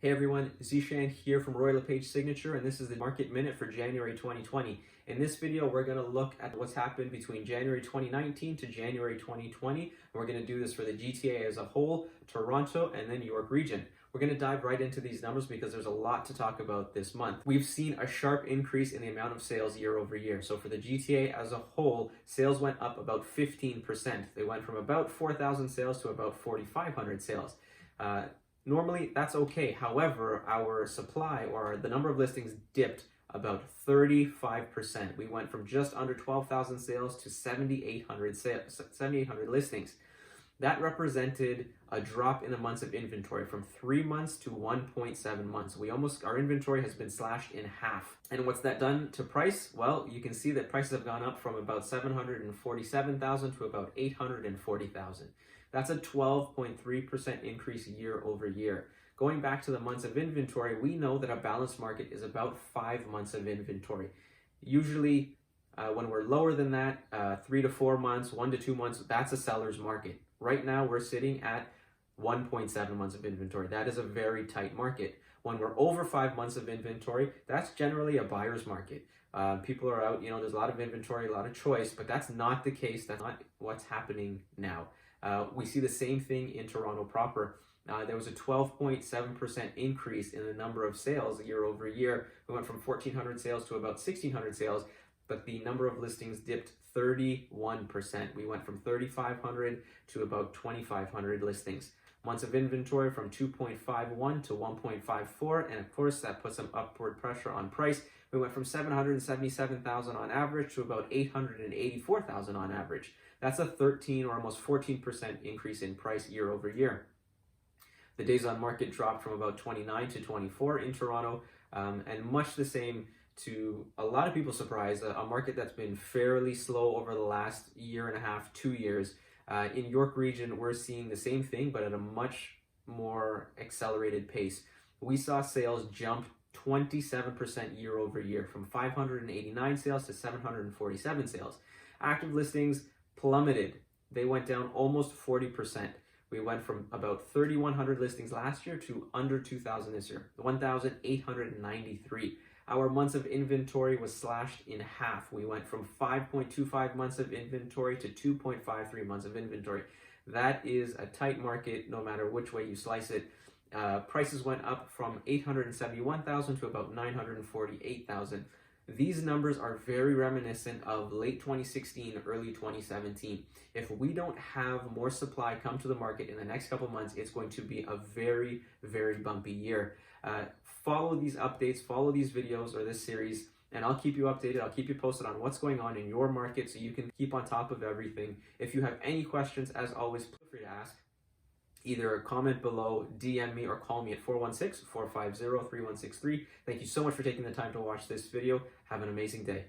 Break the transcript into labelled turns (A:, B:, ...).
A: Hey everyone, Zishan here from Roy LePage Signature, and this is the Market Minute for January 2020. In this video, we're going to look at what's happened between January 2019 to January 2020, and we're going to do this for the GTA as a whole, Toronto, and then York region. We're going to dive right into these numbers because there's a lot to talk about this month. We've seen a sharp increase in the amount of sales year over year. So for the GTA as a whole, sales went up about 15%. They went from about 4,000 sales to about 4,500 sales. Normally, that's okay. However, our supply or the number of listings dipped about 35%. We went from just under 12,000 sales to 7,800 listings. That represented a drop in the months of inventory from 3 months to 1.7 months. Our inventory has been slashed in half. And what's that done to price? Well, you can see that prices have gone up from about 747,000 to about 840,000. That's a 12.3% increase year over year. Going back to the months of inventory, we know that a balanced market is about 5 months of inventory. Usually, when we're lower than that, 3 to 4 months, 1 to 2 months, that's a seller's market. Right now, we're sitting at 1.7 months of inventory. That is a very tight market. When we're over 5 months of inventory, that's generally a buyer's market. People are out, there's a lot of inventory, a lot of choice, but that's not the case. That's not what's happening now. We see the same thing in Toronto proper. There was a 12.7% increase in the number of sales year over year. We went from 1,400 sales to about 1,600 sales, but the number of listings dipped 31%. We went from 3,500 to about 2,500 listings. Months of inventory from 2.51 to 1.54, and of course that puts some upward pressure on price. We went from 777,000 on average to about 884,000 on average. That's a 13 or almost 14% increase in price year over year. The days on market dropped from about 29 to 24 in Toronto, and much the same to a lot of people's surprise, a market that's been fairly slow over the last year and a half, 2 years. In York region, we're seeing the same thing, but at a much more accelerated pace. We saw sales jump 27% year over year, from 589 sales to 747 sales. Active listings plummeted. They went down almost 40%. We went from about 3,100 listings last year to under 2,000 this year, 1,893. Our months of inventory was slashed in half. We went from 5.25 months of inventory to 2.53 months of inventory. That is a tight market no matter which way you slice it. Prices went up from 871,000 to about 948,000. These numbers are very reminiscent of late 2016, early 2017. If we don't have more supply come to the market in the next couple months, it's going to be a very, very bumpy year. Follow these updates, follow these videos or this series, and I'll keep you updated. I'll keep you posted on what's going on in your market so you can keep on top of everything. If you have any questions, as always, feel free to ask. Either comment below, DM me, or call me at 416-450-3163. Thank you so much for taking the time to watch this video. Have an amazing day.